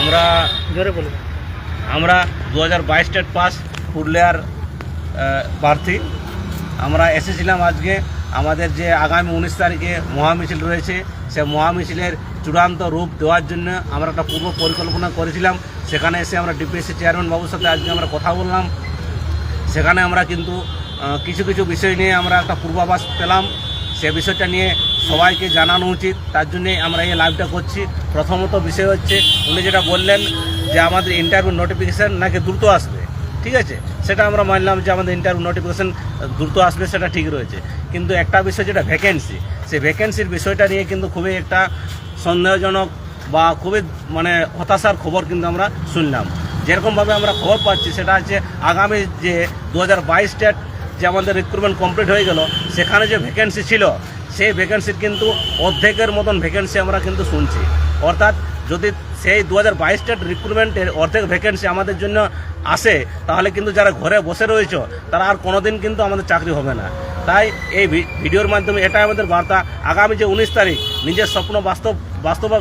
আমরা জোরে বলুন। আমরা 2022 স্টেট পাস পুরুলিয়ার প্রার্থী। আমরা এসেছিলাম আজকে আমাদের যে আগামী 19 তারিখে মহামিছিল রয়েছে, সে মহামিছিলের চূড়ান্ত রূপ দেওয়ার জন্য আমরা একটা পূর্ব পরিকল্পনা করেছিলাম। সেখানে এসে আমরা ডিপিএসসি চেয়ারম্যান বাবুর সাথে আজকে আমরা কথা বললাম। সেখানে আমরা কিন্তু কিছু কিছু বিষয় নিয়ে আমরা একটা পূর্বাভাস পেলাম। সে বিষয়টা নিয়ে সবাইকে জানানো উচিত, তার জন্যে আমরা এই লাইভটা করছি। প্রথমত বিষয় হচ্ছে উনি যেটা বললেন যে আমাদের ইন্টারভিউ নোটিফিকেশান নাকি দ্রুত আসবে, ঠিক আছে, সেটা আমরা মানলাম যে আমাদের ইন্টারভিউ নোটিফিকেশান দ্রুত আসবে, সেটা ঠিক রয়েছে। কিন্তু একটা বিষয় যেটা ভ্যাকেন্সি, সেই ভ্যাকেন্সির বিষয়টা নিয়ে কিন্তু খুবই একটা সন্দেহজনক বা খুবই হতাশার খবর কিন্তু আমরা শুনলাম। যেরকমভাবে আমরা খবর পাচ্ছি সেটা হচ্ছে আগামী যে 2022 স্টেট যে আমাদের রিক্রুটমেন্ট কমপ্লিট হয়ে গেল, সেখানে যে ভ্যাকেন্সি ছিল সেই ভ্যাকেন্সির কিন্তু অর্ধেকের মতন ভ্যাকেন্সি আমরা কিন্তু শুনছি। অর্থাৎ যদি সেই 2022 স্টেট রিক্রুটমেন্টের অর্ধেক ভ্যাকেন্সি আমাদের জন্য আসে, তাহলে কিন্তু যারা ঘরে বসে রয়েছে তারা আর কোনোদিন কিন্তু আমাদের চাকরি হবে না। তাই এই ভিডিওর মাধ্যমে এটাই আমাদের বার্তা, আগামী যে 19 তারিখ নিজের স্বপ্ন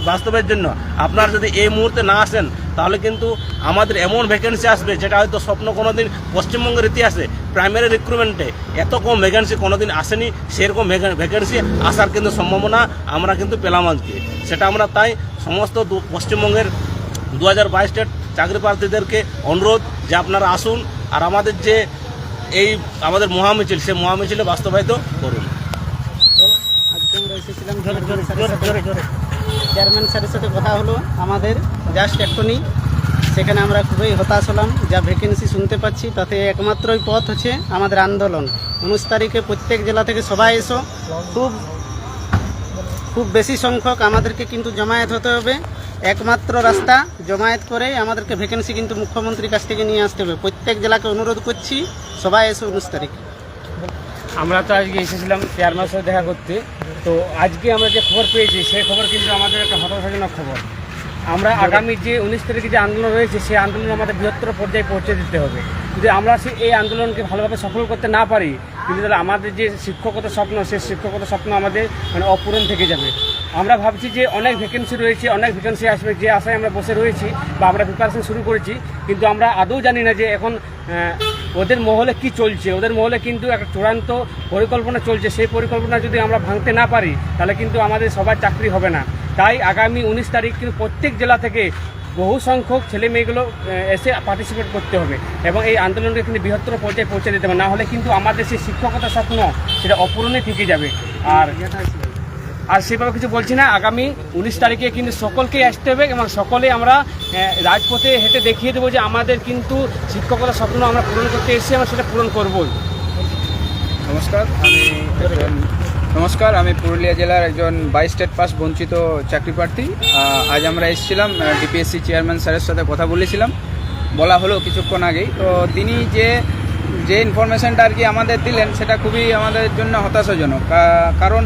বাস্তবের জন্য আপনারা যদি এই মুহূর্তে না আসেন, তাহলে কিন্তু আমাদের এমন ভ্যাকেন্সি আসবে যেটা হয়তো স্বপ্ন কোনোদিন পশ্চিমবঙ্গের ইতিহাসে প্রাইমারি রিক্রুটমেন্টে এত কম ভ্যাকেন্সি কোনোদিন আসেনি। সেরকম ভ্যাকেন্সি আসার কিন্তু সম্ভাবনা আমরা কিন্তু পেলাম আজকে। সেটা আমরা তাই সমস্ত পশ্চিমবঙ্গের 2022 স্টেট চাকরি প্রার্থীদেরকে অনুরোধ যে আপনারা আসুন আর আমাদের যে এই আমাদের মহামিছিল, সেই মহামিছিলে বাস্তবায়িত করুন। আজকে আমরা এসেছিলাম চেয়ারম্যান স্যারের সাথে কথা হলো আমাদের জাস্ট এক্ষুনি। সেখানে আমরা খুবই হতাশ হলাম। যা ভ্যাকেন্সি শুনতে পাচ্ছি তাতে একমাত্রই পথ হচ্ছে আমাদের আন্দোলন। 19 তারিখে প্রত্যেক জেলা থেকে সবাই এসো, খুব বেশি সংখ্যক আমাদেরকে কিন্তু জমায়েত হতে হবে। একমাত্র রাস্তা জমায়েত করে আমাদেরকে ভ্যাকেন্সি কিন্তু মুখ্যমন্ত্রীর কাছ থেকে নিয়ে আসতে হবে। প্রত্যেক জেলাকে অনুরোধ করছি সবাই এসো 19 তারিখ। আমরা তো আজকে এসেছিলাম চেয়ারম্যানের সাথে দেখা করতে। তো আজকে আমরা যে খবর পেয়েছি সেই খবর কিন্তু আমাদের একটা হতাশাজনক খবর। আমরা আগামী যে 19 তারিখে যে আন্দোলন রয়েছে সেই আন্দোলন আমাদের বৃহত্তর পর্যায়ে পৌঁছে দিতে হবে। যদি আমরা এই আন্দোলনকে ভালোভাবে সফল করতে না পারি, কিন্তু তাহলে আমাদের যে শিক্ষকতার স্বপ্ন, সেই শিক্ষকতার স্বপ্ন আমাদের অপূরণ থেকে যাবে। আমরা ভাবছি যে অনেক ভ্যাকেন্সি রয়েছে, অনেক ভ্যাকেন্সি আসবে, যে আশায় আমরা বসে রয়েছি বা আমরা প্রিপারেশন শুরু করেছি, কিন্তু আমরা আদৌ জানি না যে এখন ওদের মহলে কি চলছে। ওদের মহলে কিন্তু একটা চূড়ান্ত পরিকল্পনা চলছে। সেই পরিকল্পনা যদি আমরা ভাঙতে না পারি, তাহলে কিন্তু আমাদের সবার চাকরি হবে না। তাই আগামী 19 তারিখ কিন্তু প্রত্যেক জেলা থেকে বহু সংখ্যক ছেলে মেয়েগুলো এসে পার্টিসিপেট করতে হবে এবং এই আন্দোলনকে কিন্তু বৃহত্তর পর্যায়ে পৌঁছে দিতে হবে। না হলে কিন্তু আমাদের সেই শিক্ষকতার স্বপ্ন সেটা অপূরণে থেকে যাবে। আর সেভাবে কিছু বলছি না। আগামী 19 তারিখে কিন্তু সকলকেই আসতে হবে এবং সকলে আমরা রাজপথে হেঁটে দেখিয়ে দেবো যে আমাদের কিন্তু শিক্ষকতার স্বপ্ন আমরা পূরণ করতে এসেছি, আমরা সেটা পূরণ করবই। নমস্কার, আমি পুরুলিয়া জেলার একজন 22 স্টেট পাস বঞ্চিত চাকরি প্রার্থী। আজ আমরা এসেছিলাম ডিপিএসসি চেয়ারম্যান স্যারের সাথে কথা বলা হলো কিছুক্ষণ আগেই। তো তিনি যে ইনফরমেশনটা আর কি আমাদের দিলেন সেটা খুবই আমাদের জন্য হতাশাজনক। কারণ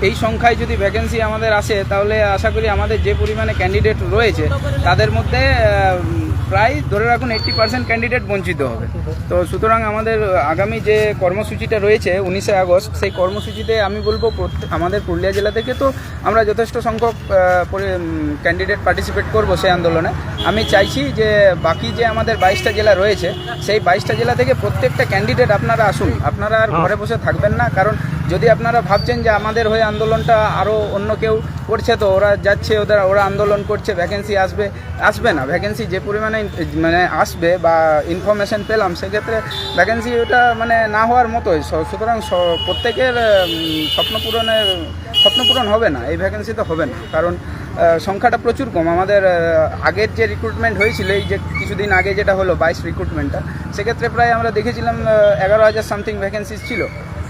এই সংখ্যায় যদি ভ্যাকেন্সি আমাদের আসে, তাহলে আশা করি আমাদের যে পরিমাণে ক্যান্ডিডেট রয়েছে তাদের মধ্যে প্রায় ধরে রাখুন 80% ক্যান্ডিডেট বঞ্চিত হবে। তো সুতরাং আমাদের আগামী যে কর্মসূচিটা রয়েছে 19শে আগস্ট, সেই কর্মসূচিতে আমি বলবো আমাদের পুরুলিয়া জেলা থেকে তো আমরা যথেষ্ট সংখ্যক ক্যান্ডিডেট পার্টিসিপেট করব সেই আন্দোলনে। আমি চাইছি যে বাকি যে আমাদের 22টা জেলা রয়েছে, সেই 22টা জেলা থেকে প্রত্যেকটা ক্যান্ডিডেট আপনারা আসুন। আপনারা আর ঘরে বসে থাকবেন না। কারণ যদি আপনারা ভাবছেন যে আমাদের হয়ে আন্দোলনটা আরও অন্য কেউ করছে, তো ওরা যাচ্ছে, ওরা আন্দোলন করছে, ভ্যাকেন্সি আসবে না। ভ্যাকেন্সি যে পরিমাণে আসবে বা ইনফরমেশন পেলাম, সেক্ষেত্রে ভ্যাকেন্সি ওটা না হওয়ার মতোই। সুতরাং প্রত্যেকের স্বপ্ন পূরণ হবে না, এই ভ্যাকেন্সি তো হবে না। কারণ সংখ্যাটা প্রচুর কম। আমাদের আগের যে রিক্রুটমেন্ট হয়েছিল, এই যে কিছুদিন আগে যেটা হলো 22 রিক্রুটমেন্টটা, সেক্ষেত্রে প্রায় আমরা দেখেছিলাম 11,000 সামথিং ভ্যাকেন্সিস ছিল।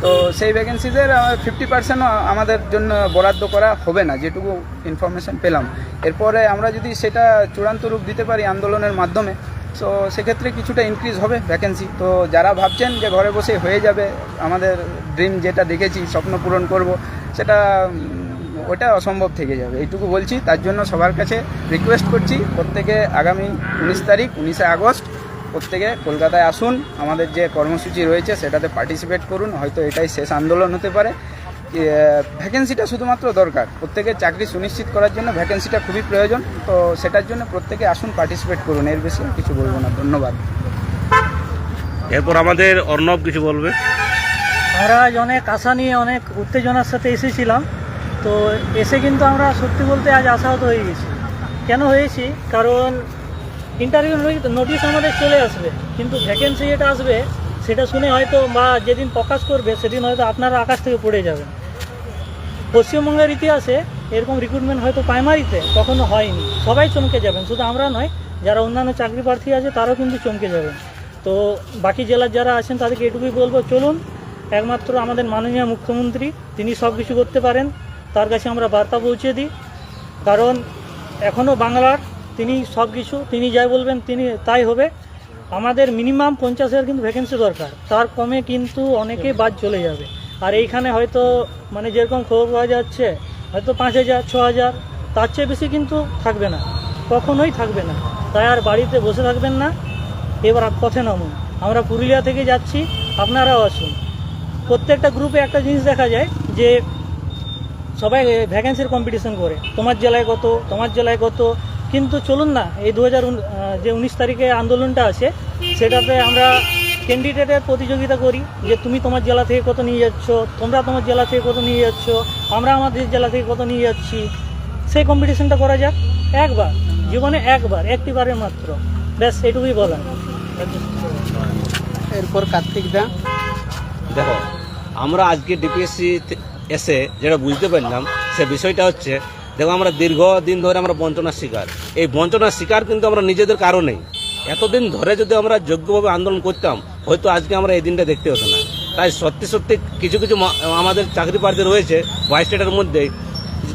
তো সেই ভ্যাকেন্সিদের 50% আমাদের জন্য বরাদ্দ করা হবে না, যেটুকু ইনফরমেশন পেলাম। এরপরে আমরা যদি সেটা চূড়ান্ত রূপ দিতে পারি আন্দোলনের মাধ্যমে, সো সেক্ষেত্রে কিছুটা ইনক্রিজ হবে ভ্যাকেন্সি। তো যারা ভাবছেন যে ঘরে বসে হয়ে যাবে, আমাদের ড্রিম যেটা দেখেছি স্বপ্ন পূরণ করব, সেটা ওটা অসম্ভব থেকে যাবে, এইটুকু বলছি। তার জন্য সবার কাছে রিকোয়েস্ট করছি, প্রত্যেকে আগামী 19 তারিখ 19শে আগস্ট প্রত্যেকে কলকাতায় আসুন। আমাদের যে কর্মসূচি রয়েছে সেটাতে পার্টিসিপেট করুন। হয়তো এটাই শেষ আন্দোলন হতে পারে। ভ্যাকেন্সিটা শুধুমাত্র দরকার, প্রত্যেকের চাকরি সুনিশ্চিত করার জন্য ভ্যাকেন্সিটা খুবই প্রয়োজন। তো সেটার জন্য প্রত্যেকে আসুন, পার্টিসিপেট করুন, এর বেশি আর কিছু বলবো না। ধন্যবাদ। এরপর আমাদের অর্ণব কিছু বলবে। আমরা আজ অনেক আশা নিয়ে অনেক উত্তেজনার সাথে এসেছিলাম, তো এসে কিন্তু আমরা সত্যি বলতে আজ আশাহত হয়ে গেছি। কেন হয়েছি? কারণ ইন্টারভিউ নোটিশ আমাদের চলে আসবে, কিন্তু ভ্যাকেন্সি যেটা আসবে সেটা শুনে হয়তো বা যেদিন প্রকাশ করবে সেদিন হয়তো আপনারা আকাশ থেকে পড়ে যাবেন। পশ্চিমবঙ্গের ইতিহাসে এরকম রিক্রুটমেন্ট হয়তো প্রাইমারিতে কখনো হয়নি, সবাই চমকে যাবেন, শুধু আমরা নয়, যারা অন্যান্য চাকরি প্রার্থী আছে তারাও কিন্তু চমকে যাবেন। তো বাকি জেলার যারা আছেন তাদেরকে এটুকুই বলবো, চলুন একমাত্র আমাদের মাননীয় মুখ্যমন্ত্রী তিনি সব কিছু করতে পারেন, তার কাছে আমরা বার্তা পৌঁছে দিই। কারণ এখনও বাংলার তিনি সব কিছু, তিনি যাই বলবেন তিনি তাই হবে। আমাদের মিনিমাম 50,000 কিন্তু ভ্যাকেন্সি দরকার, তার কমে কিন্তু অনেকেই বাদ চলে যাবে। আর এইখানে হয়তো মানে যেরকম খবর পাওয়া যাচ্ছে হয়তো 5,000 6,000, তার চেয়ে বেশি কিন্তু থাকবে না, কখনোই থাকবে না। তাই আর বাড়িতে বসে থাকবেন না, এবার পথে নামুন। আমরা পুরুলিয়া থেকে যাচ্ছি, আপনারাও আসুন। প্রত্যেকটা গ্রুপে একটা জিনিস দেখা যায় যে সবাই ভ্যাকেন্সির কম্পিটিশন করে, তোমার জেলায় কত, তোমার জেলায় কত। কিন্তু চলুন না, এই 2019 তারিখে আন্দোলনটা আছে, সেটাতে আমরা ক্যান্ডিডেটের প্রতিযোগিতা করি যে তুমি তোমার জেলা থেকে কত নিয়ে যাচ্ছ, তোমরা তোমার জেলা থেকে কত নিয়ে যাচ্ছ, আমরা আমাদের জেলা থেকে কত নিয়ে যাচ্ছি। সেই কম্পিটিশনটা করা যাক একবার জীবনে, একটিবারের মাত্র, ব্যাস এটুকুই বলা। এরপর কার্তিক দা। দেখো, আমরা আজকে ডিপিএসসি এসে যেটা বুঝতে পারলাম সে বিষয়টা হচ্ছে, দেখো আমরা দীর্ঘদিন ধরে আমরা বঞ্চনার শিকার। এই বঞ্চনার শিকার কিন্তু আমরা নিজেদের কারণেই। এতদিন ধরে যদি আমরা যোগ্যভাবে আন্দোলন করতাম হয়তো আজকে আমরা এই দিনটা দেখতে হতো না। তাই সত্যি সত্যি কিছু কিছু আমাদের চাকরি প্রার্থী রয়েছে 22 স্টেটের মধ্যেই,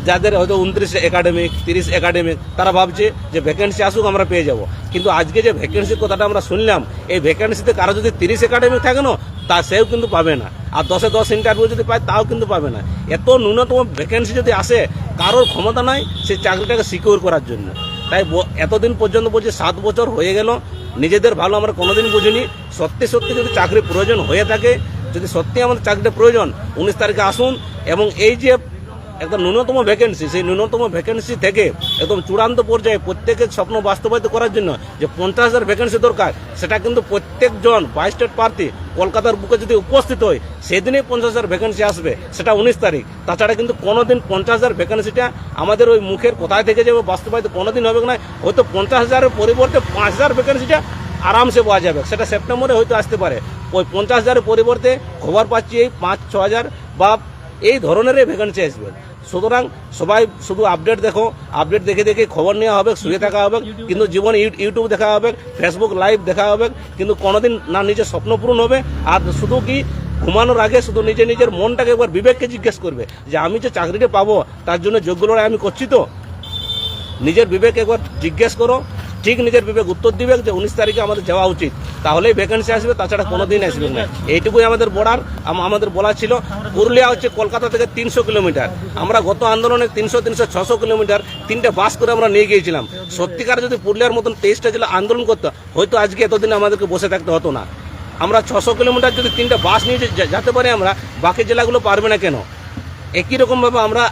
যাদের হয়তো 29 একাডেমিক 30 একাডেমিক, তারা ভাবছে যে ভ্যাকেন্সি আসুক আমরা পেয়ে যাব। কিন্তু আজকে যে ভ্যাকেন্সির কথাটা আমরা শুনলাম, এই ভ্যাকেন্সিতে কারো যদি 30 একাডেমিক থাকে না, তা সেও কিন্তু পাবে না। আর 10-এ 10 ইন্টারভিউ যদি পায় তাও কিন্তু পাবে না। এত ন্যূনতম ভ্যাকেন্সি যদি আসে, কারোর ক্ষমতা নাই সেই চাকরিটাকে সিকিউর করার জন্য। তাই এতদিন পর্যন্ত বলছি 7 বছর হয়ে গেল, নিজেদের ভালো আমরা কোনোদিন বুঝিনি। সত্যি সত্যি যদি চাকরি প্রয়োজন হয়ে থাকে, যদি সত্যি আমাদের চাকরিটা প্রয়োজন, 19 তারিখে আসুন। এবং এই যে একদম ন্যূনতম ভ্যাকেন্সি, সেই ন্যূনতম ভ্যাকেন্সি থেকে একদম চূড়ান্ত পর্যায়ে প্রত্যেকের স্বপ্ন বাস্তবায়িত করার জন্য যে 50,000 ভ্যাকেন্সি দরকার, সেটা কিন্তু প্রত্যেকজন 22 স্টেট প্রার্থী কলকাতার বুকে যদি উপস্থিত হয় সেদিনই 50,000 ভ্যাকেন্সি আসবে, সেটা 19 তারিখ। তাছাড়া কিন্তু কোনোদিন 50,000 ভ্যাকেন্সিটা আমাদের ওই মুখের কোথায় থেকে যাবে, বাস্তবায়িত কোনোদিন হবে না। হয়তো 50,000-এর পরিবর্তে 5,000 ভ্যাকেন্সিটা আরামসে পাওয়া যাবে, সেটা সেপ্টেম্বরে হয়তো আসতে পারে। ওই 50,000-এর পরিবর্তে খবর পাচ্ছি এই 5-6,000 বা এই ধরনেরই ভ্যাকেন্সি আসবে। সুতরাং সবাই শুধু আপডেট দেখো, আপডেট দেখে দেখে খবর নেওয়া হবে, শুয়ে থাকা হবে, কিন্তু জীবনে ইউটিউব দেখা হবে, ফেসবুক লাইভ দেখা হবে, কিন্তু কোনোদিন না নিজের স্বপ্ন পূরণ হবে। আর শুধু কি ঘুমানোর আগে শুধু নিজের মনটাকে একবার বিবেককে জিজ্ঞেস করবে যে আমি যে চাকরিটা পাবো তার জন্য যোগ্য লড়াই আমি করছি তো। নিজের বিবেক একবার জিজ্ঞেস করো, ঠিক নিজের বিবেক উত্তর দিবে যে 19 তারিখে আমাদের যাওয়া উচিত, তাহলেই ভ্যাকেন্সি আসবে, তাছাড়া কোনোদিন আসবে না। এইটুকুই আমাদের বলা ছিল। পুরুলিয়া হচ্ছে কলকাতা থেকে 300 কিলোমিটার। আমরা গত আন্দোলনে 300-600 কিলোমিটার 3টে বাস করে আমরা নিয়ে গিয়েছিলাম। সত্যিকার যদি পুরুলিয়ার মতন 23টা জেলা আন্দোলন করতো, হয়তো আজকে এতদিন আমাদেরকে বসে থাকতে হতো না। আমরা 600 কিলোমিটার যদি 3টে বাস নিয়ে যেতে পারি, আমরা বাকি জেলাগুলো পারবে না কেন? একই রকমভাবে আমরা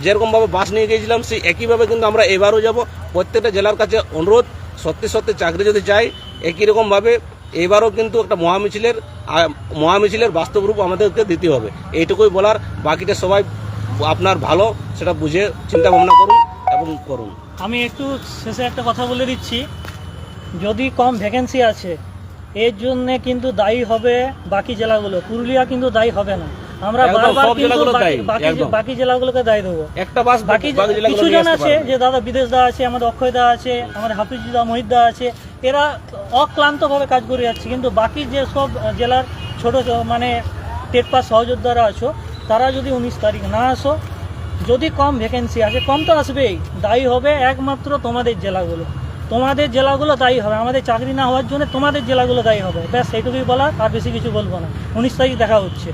যেরকমভাবে বাস নিয়ে গিয়েছিলাম সেই একইভাবে কিন্তু আমরা এবারও যাব। প্রত্যেকটা জেলার কাছে অনুরোধ, সত্যি সত্যি চাকরি যদি চাই, একই রকমভাবে এবারও কিন্তু একটা মহামিছিলের বাস্তব রূপ আমাদেরকে দিতে হবে। এইটুকুই বলার। বাকিটা সবাই আপনার ভালো সেটা বুঝে চিন্তা ভাবনা করুন এবং করুন। আমি একটু শেষে একটা কথা বলে দিচ্ছি, যদি কম ভ্যাকেন্সি আছে এর জন্য কিন্তু দায়ী হবে বাকি জেলাগুলো, পুরুলিয়া কিন্তু দায়ী হবে না। আমরা বারবার কিন্তু বাকি জেলাগুলোকে দায়ী দেবো। একটা বাস বাকি কিছু জন আছে যে দাদা বিদেশ দা আছে, আমাদের অক্ষয় দা আছে, আমাদের হাফিজুদা মহিদ দা আছে, এরা অক্লান্তভাবে কাজ করে যাচ্ছে। কিন্তু বাকি যে সব জেলার ছোট মানে টেট পাস সহযোদ্ধারা আছো, তারা যদি 19 তারিখ না আসো, যদি কম ভ্যাকেন্সি আসে, কম তো আসবেই, দায়ী হবে একমাত্র তোমাদের জেলাগুলো দায়ী হবে। আমাদের চাকরি না হওয়ার জন্য তোমাদের জেলাগুলো দায়ী হবে। ব্যাস এইটুকুই বলা, আর বেশি কিছু বলবো না। 19 তারিখ দেখা হচ্ছে।